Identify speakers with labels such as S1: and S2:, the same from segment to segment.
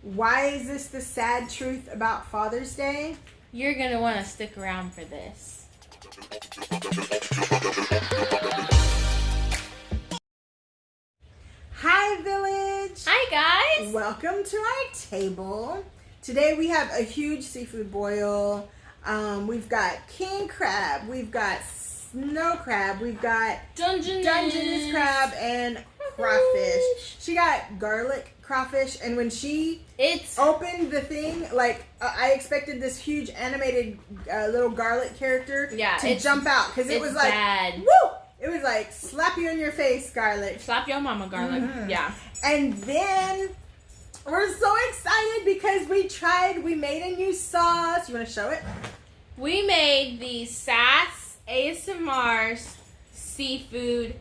S1: Why is this the sad truth about Father's Day?
S2: You're going to want to stick around for this.
S1: Hi, Village!
S2: Hi, guys!
S1: Welcome to our table. Today we have a huge seafood boil. We've got king crab, we've got snow crab, we've got Dungeness crab, and crawfish. She got garlic crawfish, and when she opened the thing, like I expected this huge animated little garlic character to jump out, because it was like
S2: bad.
S1: Woo! It was like slap you in your face garlic.
S2: Slap your mama garlic. Mm-hmm. Yeah.
S1: And then we're so excited because we made a new sauce. You want to show it?
S2: We made the sasasmr seafood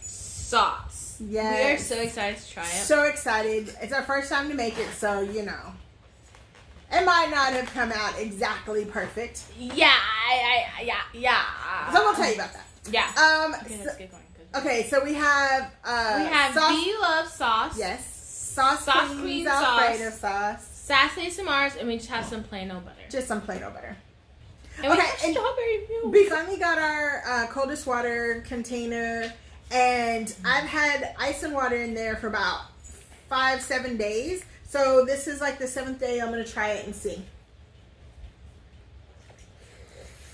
S2: sauce.
S1: Yes.
S2: We are so excited to try it.
S1: So excited. It's our first time to make it, so you know. It might not have come out exactly perfect.
S2: Yeah.
S1: So we'll tell you about that.
S2: Yeah.
S1: Okay, let's get going. Okay, so we have
S2: blovessauce.
S1: Yes. Saucequeenalfredosauce.
S2: Sasasmrs, and we just have some plain old butter.
S1: Just some plain old butter.
S2: And we have strawberry milk.
S1: We finally got our coldest water container, and I've had ice and water in there for about 5-7 days. So this is like the 7th day. I'm gonna try it and see.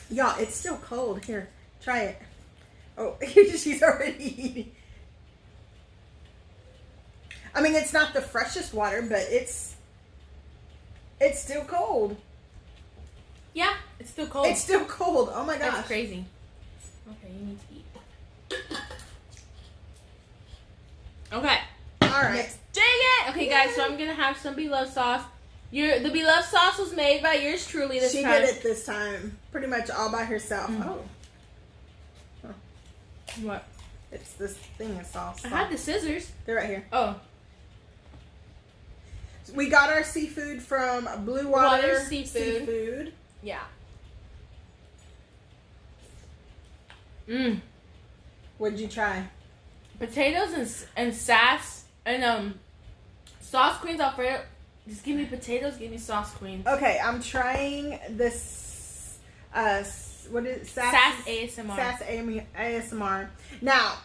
S1: Y'all, it's still cold. Here, try it. Oh, she's already eating. I mean, it's not the freshest water, but it's still cold.
S2: Yeah, it's still cold.
S1: It's still cold. Oh my gosh.
S2: That's crazy. Okay, you need to eat. Okay.
S1: All right.
S2: Dang it! Okay, guys, so I'm gonna have some beloved sauce. The beloved sauce was made by yours truly this time.
S1: She did it this time, pretty much all by herself.
S2: Mm-hmm.
S1: Oh.
S2: What?
S1: It's this thing of sauce.
S2: I had the scissors.
S1: They're right here.
S2: Oh.
S1: We got our seafood from Blue Water Seafood.
S2: Yeah.
S1: What'd you try?
S2: Potatoes and saucequeens Alfredo. Just give me potatoes, give me saucequeens.
S1: Okay, I'm trying this what is it?
S2: Sass ASMR.
S1: Sass ASMR. Now,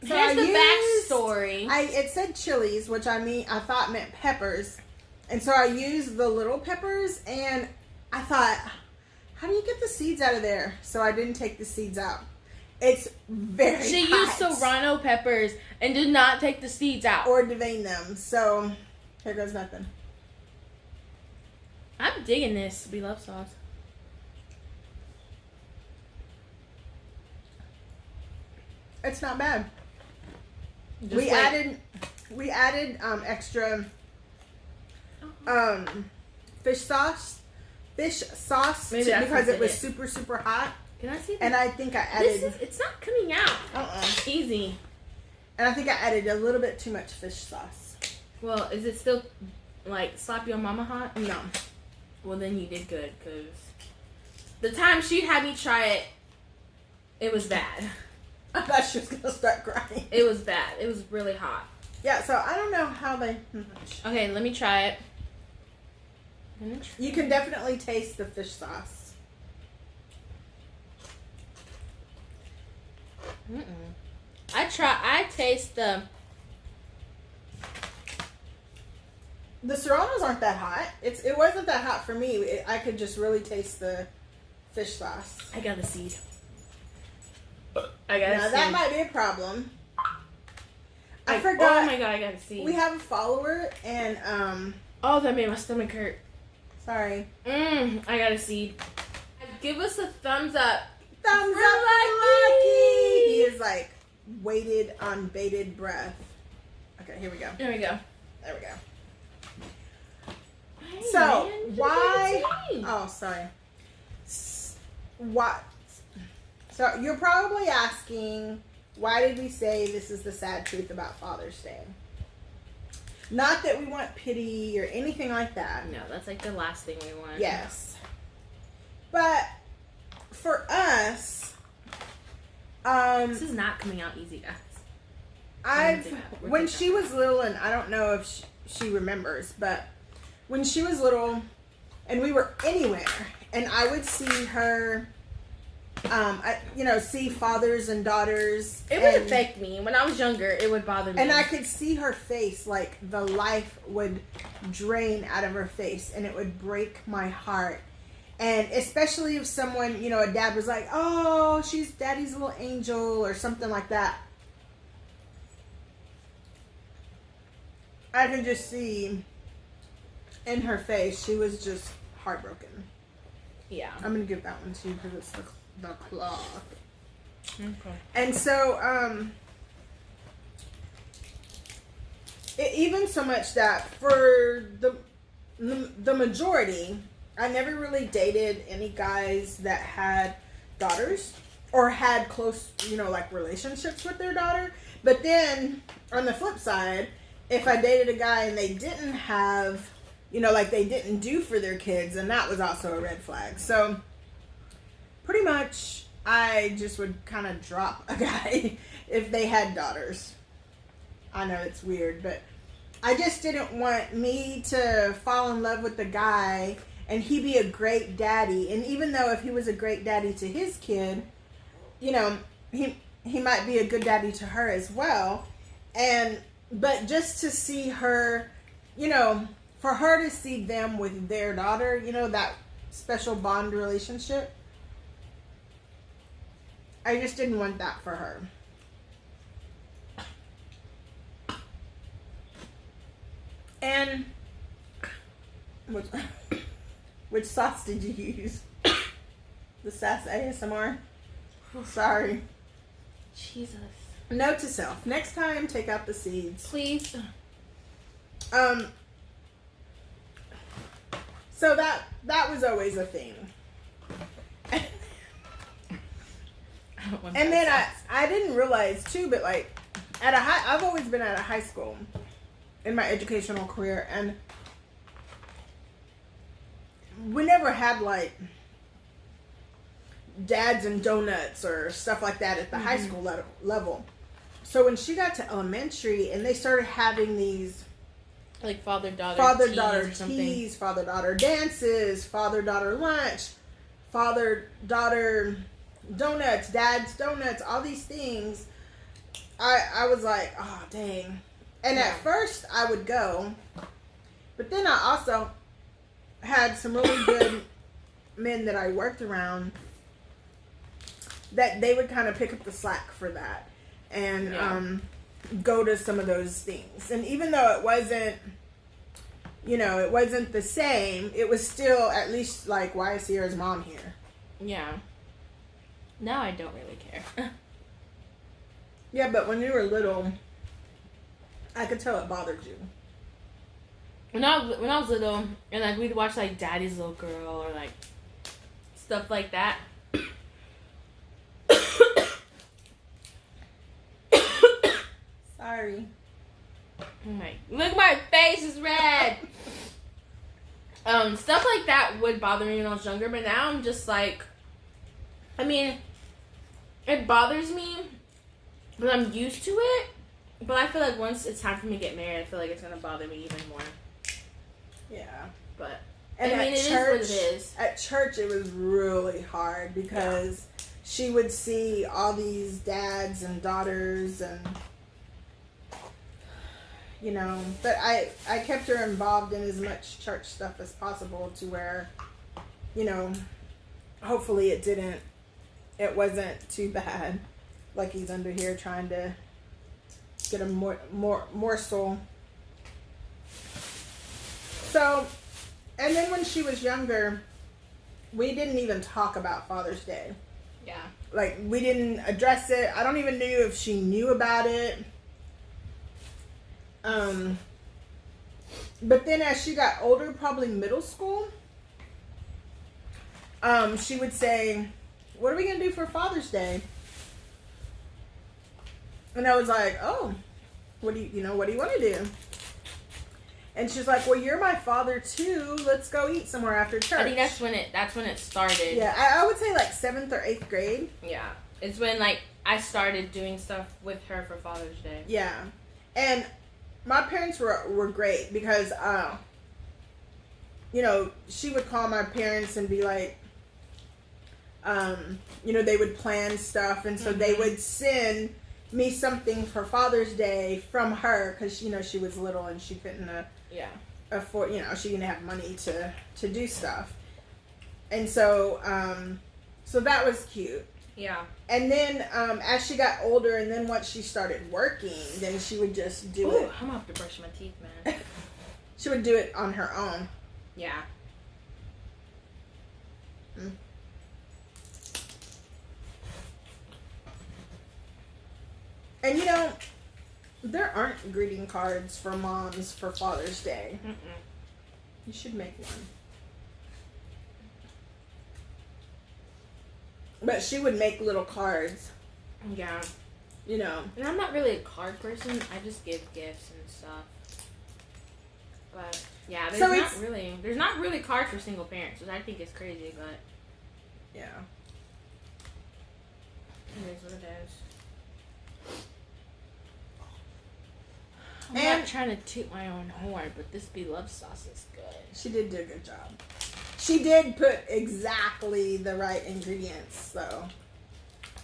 S1: so
S2: here's the backstory.
S1: It said chilies, which I thought meant peppers. And so I used the little peppers, and I thought, how do you get the seeds out of there? So I didn't take the seeds out. It's very
S2: She
S1: hot.
S2: used serrano peppers and did not take the seeds out.
S1: Or devein them. So, here goes nothing.
S2: I'm digging this beloved sauce.
S1: It's not bad. We added extra fish sauce
S2: Maybe
S1: because it was super hot.
S2: Can I see that?
S1: And I think I added
S2: it's not coming out. Easy.
S1: And I think I added a little bit too much fish sauce.
S2: Well, is it still like slap your mama hot?
S1: No.
S2: Well, then you did good, because the time she had me try it, it was bad.
S1: I thought she was gonna start crying.
S2: It was bad. It was really hot.
S1: Yeah, so I don't know how they.
S2: Okay, let me try it.
S1: You can definitely taste the fish sauce.
S2: I taste the
S1: serranos aren't that hot. It wasn't that hot for me. I could just really taste the fish sauce.
S2: I got a seed.
S1: Now that might be a problem. I forgot.
S2: Oh my god, I got a seed.
S1: We have a follower, and
S2: oh, that made my stomach hurt.
S1: Sorry.
S2: I got a seed. Give us a thumbs up.
S1: Thumbs up for Lucky. He is like waited on bated breath. Okay, here we go.
S2: There we go.
S1: There we go.
S2: Hey,
S1: So
S2: man,
S1: why? Oh, sorry. What? So you're probably asking, why did we say this is the sad truth about Father's Day? Not that we want pity or anything like that.
S2: No, that's like the last thing we want.
S1: Yes. But for us,
S2: this is not coming out easy, guys.
S1: when she was little, and I don't know if she remembers, but when she was little and we were anywhere and I would see her, see fathers and daughters.
S2: It would affect me. When I was younger, it would bother me.
S1: And I could see her face, like the life would drain out of her face and it would break my heart. And especially if someone, a dad was like, oh, she's daddy's little angel or something like that. I can just see in her face, she was just heartbroken.
S2: Yeah.
S1: I'm going to give that one to you because it's the claw.
S2: Okay.
S1: And so, even so much that for the majority, I never really dated any guys that had daughters or had close, relationships with their daughter. But then on the flip side, if I dated a guy and they didn't have, they didn't do for their kids, and that was also a red flag. So pretty much I just would kind of drop a guy if they had daughters. I know it's weird, but I just didn't want me to fall in love with the guy and he be a great daddy. And even though if he was a great daddy to his kid, he might be a good daddy to her as well. But just to see her, for her to see them with their daughter, that special bond relationship, I just didn't want that for her. And which sauce did you use? The Sass ASMR? Sorry.
S2: Jesus.
S1: Note to self. Next time, take out the seeds.
S2: Please.
S1: So that was always a thing. And then I didn't realize too, but like I've always been at a high school in my educational career, and we never had like dads and donuts or stuff like that at the high school level. So when she got to elementary and they started having these
S2: like father-daughter
S1: teas, father-daughter dances, father-daughter lunch, father-daughter donuts, dad's donuts, all these things, I was like, oh dang. And at first I would go, but then I also had some really good men that I worked around that they would kind of pick up the slack for that and go to some of those things. And even though it wasn't the same, it was still at least like, why is Sierra's mom here?
S2: Yeah. Now I don't really care.
S1: Yeah, but when you were little, I could tell it bothered you.
S2: When I was little, and like we'd watch like Daddy's Little Girl or like stuff like that.
S1: Sorry.
S2: Look, my face is red. Stuff like that would bother me when I was younger, but now I'm just like, I mean, it bothers me, but I'm used to it. But I feel like once it's time for me to get married, I feel like it's gonna bother me even more.
S1: Yeah.
S2: But
S1: and
S2: I mean, it
S1: church,
S2: is what it is.
S1: At church, it was really hard because she would see all these dads and daughters and, but I kept her involved in as much church stuff as possible to where, hopefully it wasn't too bad. Like he's under here trying to get a morsel. So, and then when she was younger, we didn't even talk about Father's Day.
S2: Yeah. Like,
S1: we didn't address it. I don't even know if she knew about it. But then as she got older, probably middle school, she would say, what are we going to do for Father's Day? And I was like, oh, what do you want to do? And she's like, well, you're my father too. Let's go eat somewhere after church.
S2: I think that's when it started.
S1: Yeah, I would say like 7th or 8th grade.
S2: Yeah. It's when like I started doing stuff with her for Father's Day.
S1: Yeah. And my parents were great because you know, she would call my parents and be like, you know, they would plan stuff, and so they would send me something for Father's Day from her, because, you know, she was little and she couldn't afford, you know, she didn't have money to do stuff. And so, so that was cute.
S2: Yeah.
S1: And then, as she got older, and then once she started working, then she would just do it.
S2: I'm gonna have to brush my teeth, man.
S1: She would do it on her own.
S2: Yeah.
S1: Mm. And you know, there aren't greeting cards for moms for Father's Day. You should make one. But she would make little cards.
S2: Yeah.
S1: You know.
S2: And I'm not really a card person. I just give gifts and stuff. But yeah, there's not really cards for single parents, which I think is crazy, but
S1: yeah.
S2: It is what it is. I'm
S1: And
S2: not trying to toot my own horn, but this blovessauce is good.
S1: She did do a good job. She did put exactly the right ingredients, though.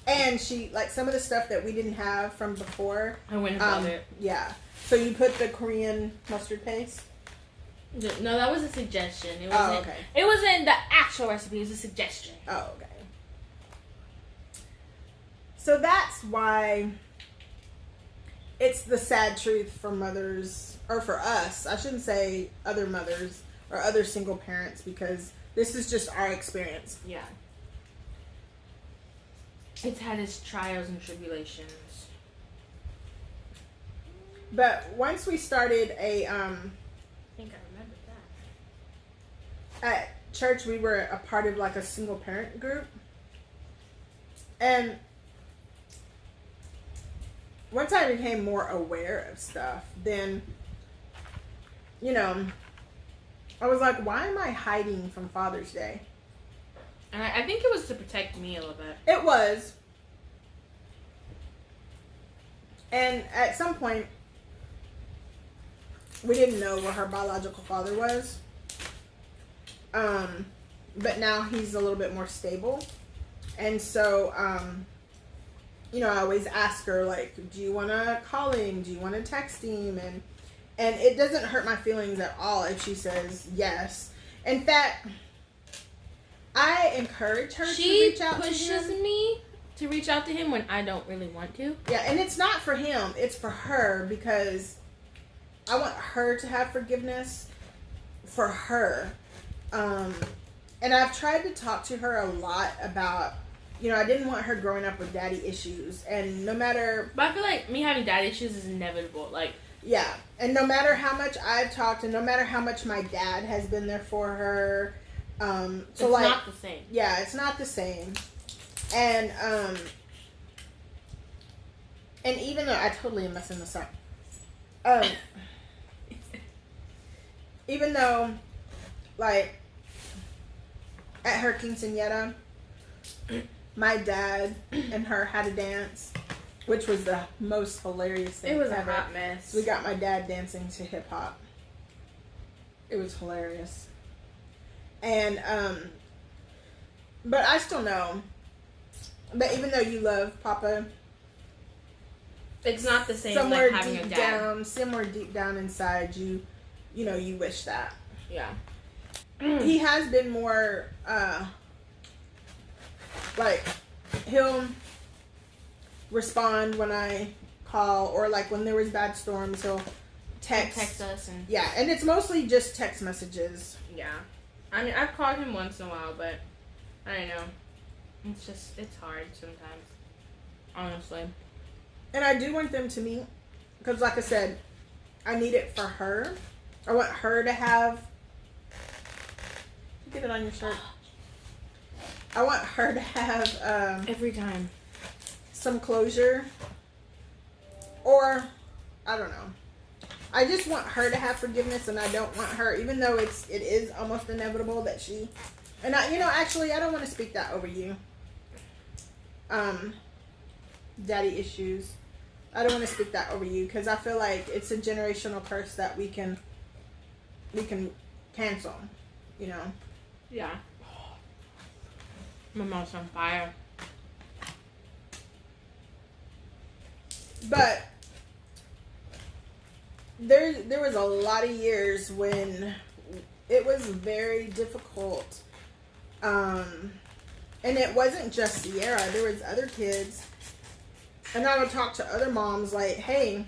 S1: And she, like, some of the stuff that we didn't have from before.
S2: I went and bought it.
S1: Yeah. So you put the Korean mustard paste?
S2: No, that was a suggestion. It wasn't,
S1: okay.
S2: It wasn't the actual recipe. It was a suggestion.
S1: Oh, okay. So that's why it's the sad truth for mothers, or for us. I shouldn't say other mothers or other single parents, because this is just our experience.
S2: Yeah. It's had its trials and tribulations.
S1: But once we started a,
S2: I think I remember that.
S1: at church, we were a part of like a single parent group. And once I became more aware of stuff, then, you know, I was like, why am I hiding from Father's Day?
S2: And I think it was to protect me a little bit.
S1: It was. And at some point, we didn't know what her biological father was. But now he's a little bit more stable. And so, you know, I always ask her, like, do you want to call him? Do you want to text him? And it doesn't hurt my feelings at all if she says yes. In fact, I encourage her to reach out to him.
S2: She pushes me to reach out to him when I don't really want to.
S1: Yeah, and it's not for him. It's for her, because I want her to have forgiveness for her. And I've tried to talk to her a lot about, you know, I didn't want her growing up with daddy issues. And no matter...
S2: But I feel like me having daddy issues is inevitable. Like...
S1: Yeah. And no matter how much I've talked, and no matter how much my dad has been there for her... so
S2: it's
S1: like,
S2: not the same.
S1: Yeah, it's not the same. And even though I totally am messing this up, even though, like, at her quinceañera, my dad and her had a dance, which was the most hilarious thing
S2: It was
S1: ever.
S2: a hot mess.
S1: We got my dad dancing to hip hop. It was hilarious. And but I still know that even though you love Papa,
S2: it's not the same
S1: somewhere
S2: like having
S1: deep
S2: a dad.
S1: down, somewhere deep down inside you know, you wish that.
S2: Yeah.
S1: He has been more like, he'll respond when I call, or like when there was bad storms, he'll text
S2: us. And
S1: yeah, and it's mostly just text messages.
S2: Yeah. I mean, I've called him once in a while, but I don't know. It's hard sometimes. Honestly.
S1: And I do want them to meet, because like I said, I need it for her. I want her to have... Get it on your shirt. I want her to have...
S2: every time.
S1: some closure. Or, I don't know. I just want her to have forgiveness, and I don't want her, even though it is almost inevitable that she... And I, you know, actually, I don't want to speak that over you. Daddy issues. I don't want to speak that over you, because I feel like it's a generational curse that we can cancel. you know.
S2: Yeah. My mouth's on fire.
S1: But there was a lot of years when it was very difficult. And it wasn't just Sierra. There was other kids. And I would talk to other moms like, hey,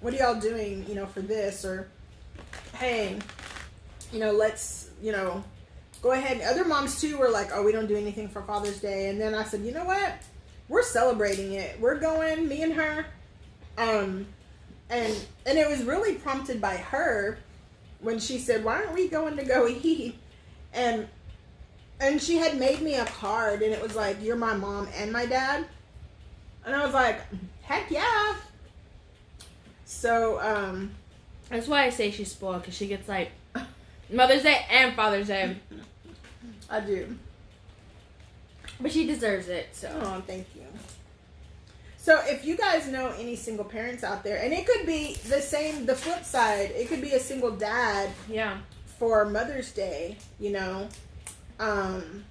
S1: what are y'all doing, you know, for this? Or, hey, you know, let's, you know, go ahead. Other moms too were like, oh, we don't do anything for Father's Day. And then I said, you know what? We're celebrating it. We're going, me and her. And it was really prompted by her when she said, why aren't we going to go eat? And she had made me a card, and it was like, you're my mom and my dad. And I was like, heck yeah. So,
S2: that's why I say she's spoiled, because she gets like Mother's Day and Father's Day.
S1: I do.
S2: But she deserves it, so.
S1: Oh, thank you. So if you guys know any single parents out there, and it could be the flip side, it could be a single dad.
S2: Yeah.
S1: For Mother's Day, you know. And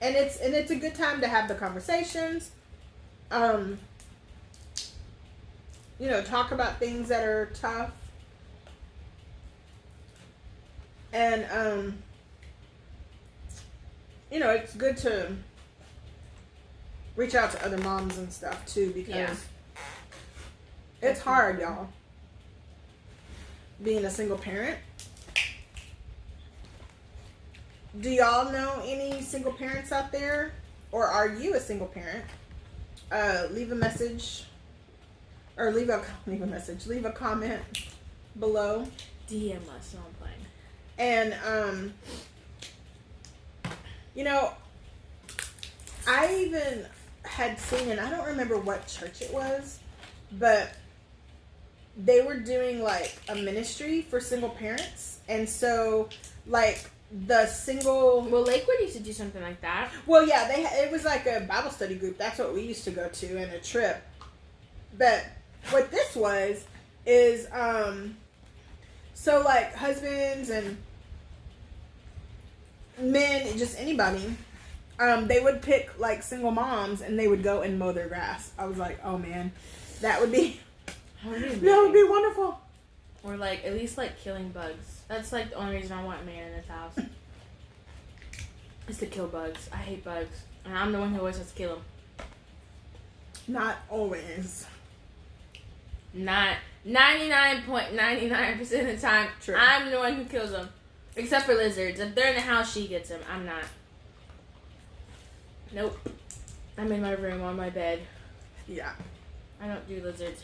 S1: it's a good time to have the conversations. You know, talk about things that are tough. And you know, it's good to reach out to other moms and stuff too, because it's hard, y'all, being a single parent. Do y'all know any single parents out there? Or are you a single parent? Leave a message. Or leave a comment below.
S2: DM us, no, I'm playing.
S1: And, you know, I even had seen, and I don't remember what church it was, but they were doing, like, a ministry for single parents. And so, like, the single...
S2: Well, Lakewood used to do something like that.
S1: Well, yeah, it was like a Bible study group. That's what we used to go to, and a trip. But what this was is, so, like, husbands and men, just anybody, they would pick, like, single moms, and they would go and mow their grass. I was like, oh, man, that would be wonderful.
S2: Or, like, at least, like, killing bugs. That's, like, the only reason I want a man in this house. Is to kill bugs. I hate bugs. And I'm the one who always has to kill them.
S1: Not always.
S2: Not 99.99% of the time.
S1: True.
S2: I'm the one who kills them. Except for lizards. If they're in the house, she gets them. I'm not. Nope. I'm in my room on my bed.
S1: Yeah.
S2: I don't do lizards.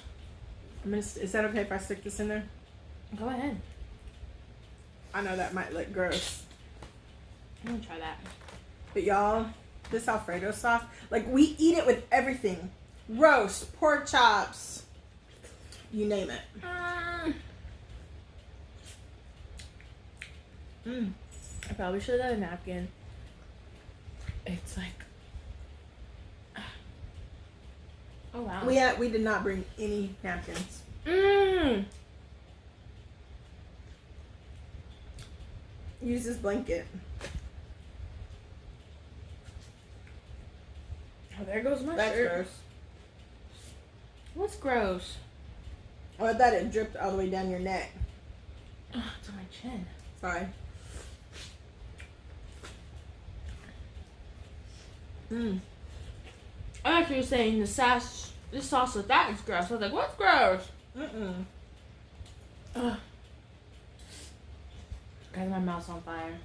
S1: Is that okay if I stick this in there?
S2: Go ahead.
S1: I know that might look gross.
S2: I'm gonna try that.
S1: But y'all, this Alfredo sauce, like, we eat it with everything. Roast, pork chops, you name it.
S2: I probably should have done a napkin. It's like... Oh, wow.
S1: We did not bring any napkins. Use this blanket.
S2: Oh, there goes my
S1: That's
S2: shirt.
S1: gross.
S2: What's gross?
S1: Oh, I thought it dripped all the way down your neck.
S2: Oh, it's on my chin.
S1: Sorry.
S2: I actually was saying this sauce with that is gross. I was like, what's gross? Ugh. Guys, my mouth's on fire.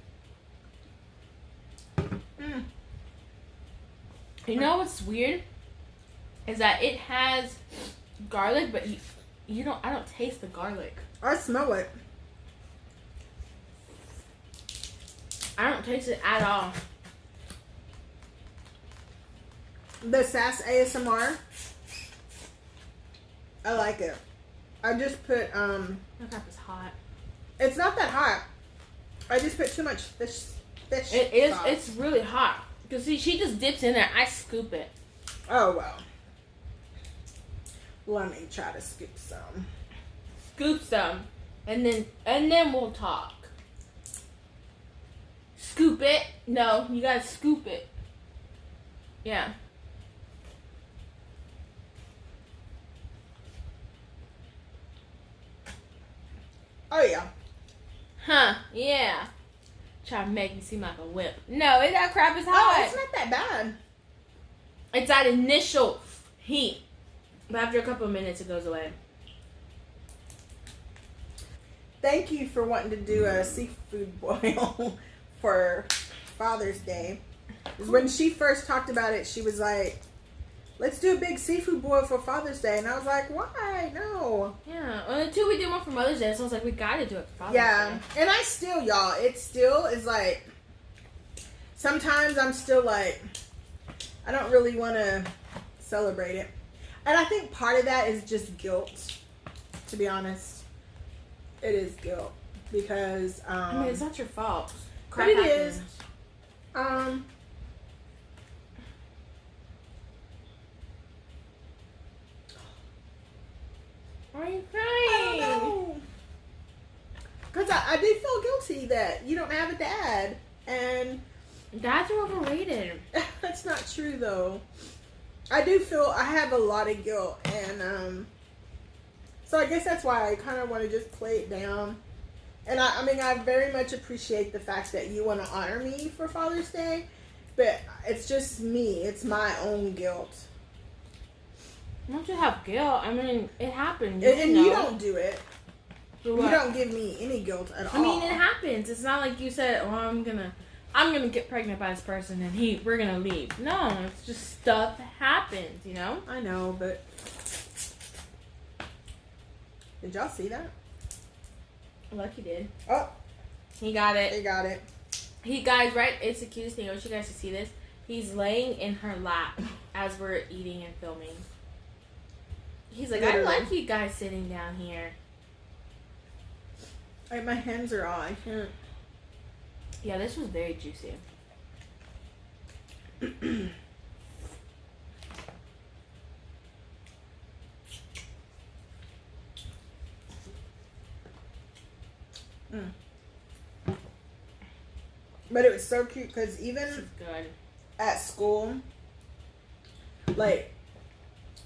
S2: You know what's weird? Is that it has garlic, but you don't. I don't taste the garlic.
S1: I smell it.
S2: I don't taste it at all.
S1: The Sass ASMR, I like it. I just put
S2: That crap is hot.
S1: It's not that hot. I just put too much fish.
S2: It is.
S1: sauce.
S2: It's really hot. Cause see, she just dips in there. I scoop it.
S1: Oh well. Let me try to scoop some.
S2: Scoop some, and then we'll talk. scoop it. No, you gotta scoop it. Yeah.
S1: Oh yeah.
S2: Huh? Yeah. Try to make me seem like a whip. No, that crap is hot.
S1: Oh, it's not that bad.
S2: It's that initial heat, but after a couple of minutes, it goes away.
S1: Thank you for wanting to do a seafood boil for Father's Day. When she first talked about it, she was like, let's do a big seafood boil for Father's Day. And I was like, why? No.
S2: Yeah. Well, until we do one for Mother's Day, so I was like, we gotta do it for Father's Day.
S1: Yeah. And I still, y'all, it still is like, sometimes I'm still like, I don't really want to celebrate it. And I think part of that is just guilt, to be honest. It is guilt. Because,
S2: I mean, it's not your fault.
S1: But it is. Are
S2: you crying?
S1: Because I do feel guilty that you don't have a dad. And
S2: dads are overrated.
S1: that's not true, though. I do feel I have a lot of guilt. And so I guess that's why I kind of want to just play it down. And I mean, I very much appreciate the fact that you want to honor me for Father's Day. But it's just me. It's my own guilt.
S2: Don't you have guilt? I mean, it happened.
S1: And you don't do it.
S2: You
S1: don't give me any guilt at all.
S2: I mean, it happens. It's not like you said, "Oh, I'm gonna get pregnant by this person and we're gonna leave." No, it's just stuff that happens. You know.
S1: I know, but did y'all see that?
S2: Lucky did.
S1: Oh,
S2: he got it.
S1: They got it.
S2: He, guys, right? It's the cutest thing. I want you guys to see this. He's laying in her lap as we're eating and filming. He's like, literally. I like you guys sitting down here.
S1: Like, my hands are all, I can't.
S2: Yeah, this was very juicy.
S1: But it was so cute because even
S2: good.
S1: At school, like,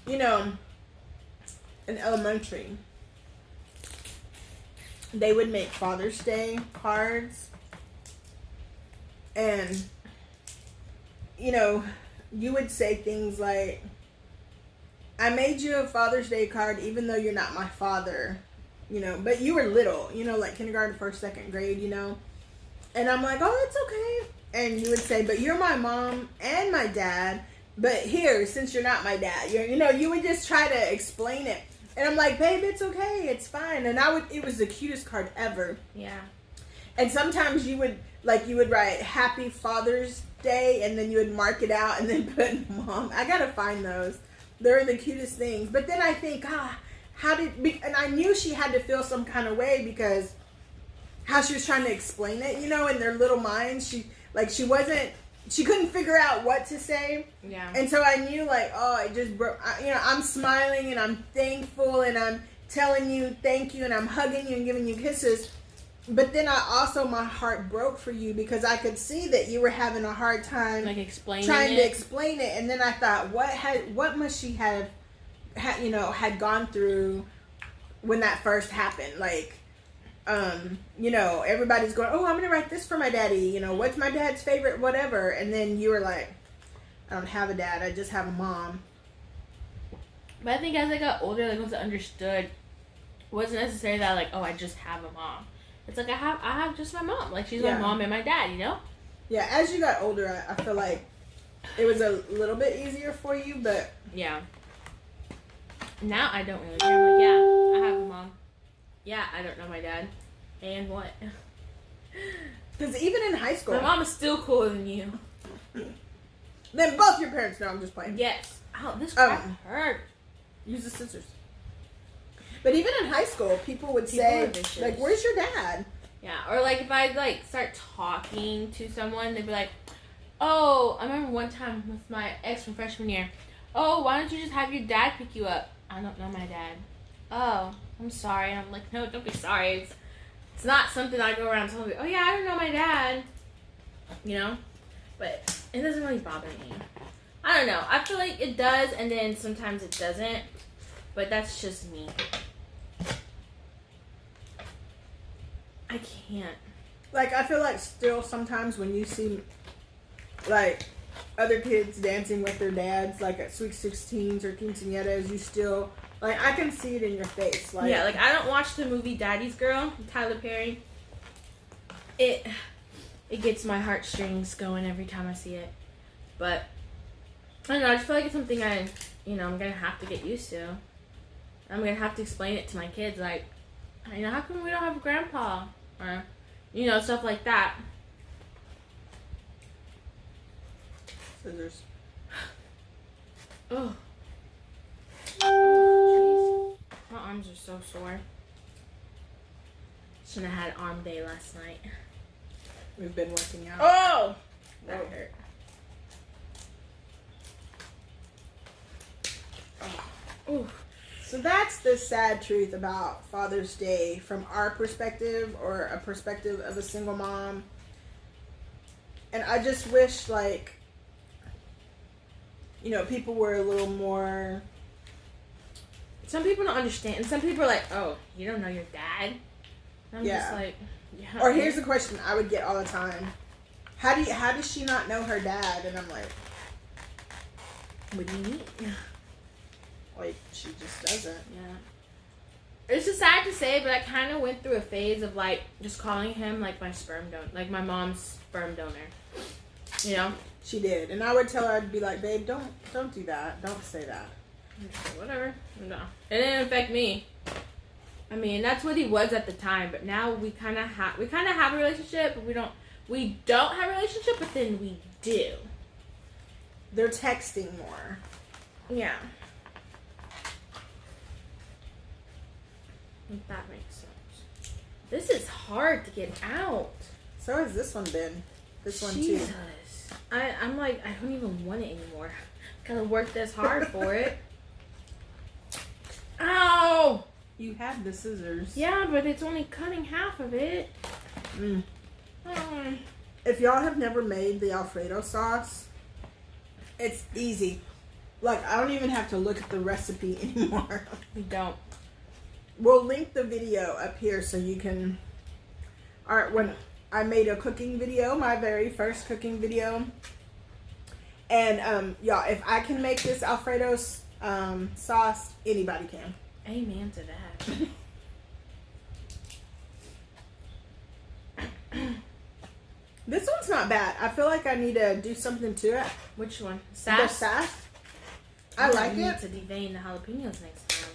S1: you know, in elementary, they would make Father's Day cards. And, you know, you would say things like, I made you a Father's Day card even though you're not my father. You know, but you were little, you know, like kindergarten, first, second grade, you know. And I'm like, oh, it's okay. And you would say, but you're my mom and my dad. But here, since you're not my dad, you know, you would just try to explain it. And I'm like, babe, it's okay. It's fine. And it was the cutest card ever.
S2: Yeah.
S1: And sometimes you would write Happy Father's Day and then you would mark it out and then put mom. I got to find those. They're the cutest things. But then I think, and I knew she had to feel some kind of way because how she was trying to explain it, you know, in their little minds. She couldn't figure out what to say.
S2: Yeah.
S1: And so I knew, like, oh, it just broke. You know, I'm smiling and I'm thankful and I'm telling you thank you and I'm hugging you and giving you kisses. But then my heart broke for you because I could see that you were having a hard time
S2: trying to
S1: explain it. And then I thought, what must she have had gone through when that first happened? Like, you know, everybody's going, oh, I'm going to write this for my daddy. You know, what's my dad's favorite, whatever. And then you were like, I don't have a dad. I just have a mom.
S2: But I think as I got older, like, once I understood, it wasn't necessarily that, like, oh, I just have a mom. It's like I have just my mom. Like, she's my mom and my dad, you know?
S1: Yeah, as you got older, I feel like it was a little bit easier for you, but...
S2: Yeah. Now I don't really care. I'm like, yeah, I have a mom. Yeah, I don't know my dad. And what?
S1: Because even in high school...
S2: My mom is still cooler than you.
S1: Then both your parents know. I'm just playing.
S2: Yes. Oh, this crap hurt.
S1: Use the scissors. But even in high school, people would say, like, where's your dad?
S2: Yeah, or like if I like start talking to someone, they'd be like, oh, I remember one time with my ex from freshman year. Oh, why don't you just have your dad pick you up? I don't know my dad. Oh, I'm sorry. And I'm like, no, don't be sorry. It's not something I go around telling people, oh yeah, I don't know my dad. you know? But it doesn't really bother me. I don't know. I feel like it does, and then sometimes it doesn't. But that's just me. I can't.
S1: Like, I feel like still sometimes when you see, like, other kids dancing with their dads, like at Sweet 16s or quinceañeras, you still, like, I can see it in your face. Like,
S2: yeah, like, I don't watch the movie Daddy's Girl, Tyler Perry. It gets my heartstrings going every time I see it. But, I don't know, I just feel like it's something I'm going to have to get used to. I'm going to have to explain it to my kids, like, how come we don't have a grandpa? Or, stuff like that.
S1: Scissors.
S2: Oh. Oh, jeez. My arms are so sore. Shouldn't have had arm day last night.
S1: We've been working out.
S2: Oh! That hurt.
S1: Oh. So that's the sad truth about Father's Day from our perspective, or a perspective of a single mom. And I just wish, like, people were a little more...
S2: Some people don't understand. And some people are like, oh, you don't know your dad? And I'm just like... Yeah.
S1: Or here's the question I would get all the time. How does she not know her dad? And I'm like...
S2: What do you mean?
S1: Like, she just doesn't.
S2: Yeah. It's just sad to say, but I kind of went through a phase of, like, just calling him, like, my sperm donor. Like, my mom's sperm donor.
S1: She did. And I would tell her, I'd be like, babe, don't do that. Don't say that.
S2: Whatever. No. It didn't affect me. I mean, that's what he was at the time, but now we kind of have a relationship, but we don't have a relationship, but then we do.
S1: They're texting more.
S2: Yeah. If that makes sense. This is hard to get out.
S1: So has this one been. This one
S2: Jesus.
S1: too.
S2: I'm like, I don't even want it anymore. Gotta work this hard for it. Ow!
S1: You have the scissors.
S2: Yeah, but it's only cutting half of it.
S1: If y'all have never made the Alfredo sauce, it's easy. Like, I don't even have to look at the recipe anymore.
S2: We don't.
S1: We'll link the video up here so you can... Alright, when I made a cooking video, my very first cooking video. And, y'all, if I can make this Alfredo sauce, anybody can.
S2: Amen to that.
S1: This one's not bad. I feel like I need to do something to it.
S2: Which one?
S1: The sass. I like it.
S2: Need to devein the jalapenos next time.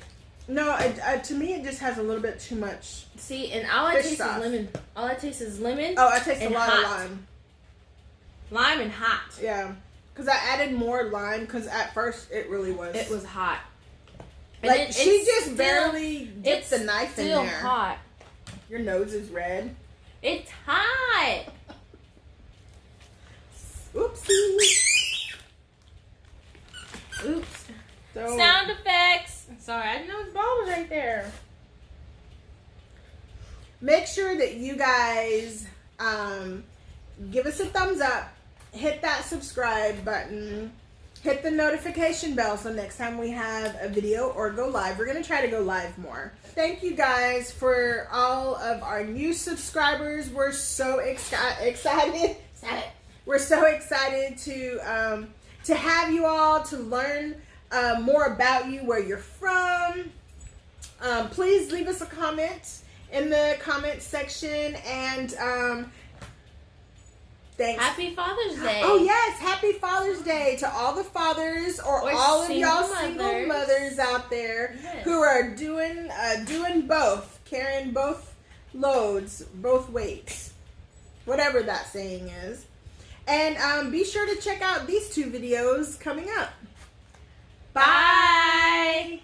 S1: No, to me it just has a little bit too much.
S2: See, and all I taste is lemon. All I taste is lemon.
S1: Oh, I taste a lot
S2: hot.
S1: of lime.
S2: Lime and hot.
S1: Yeah, because I added more lime because at first it really was.
S2: It was hot.
S1: Like, she just barely dipped the knife in there.
S2: It's still hot.
S1: Your nose is red.
S2: It's hot.
S1: Oopsie.
S2: Oops.
S1: So,
S2: Sound effects. Sorry, I didn't know his ball was right there.
S1: make sure that you guys give us a thumbs up, hit that subscribe button, hit the notification bell so next time we have a video or go live, we're going to try to go live more. Thank you guys for all of our new subscribers. We're so excited. We're so excited to have you all, to learn more about you, where you're from. Please leave us a comment in the comment section, and thanks.
S2: Happy Father's Day.
S1: Oh yes, happy Father's Day to all the fathers or all of y'all single mothers out there who are doing both, carrying both loads, both weights, whatever that saying is. And be sure to check out these two videos coming up. Bye.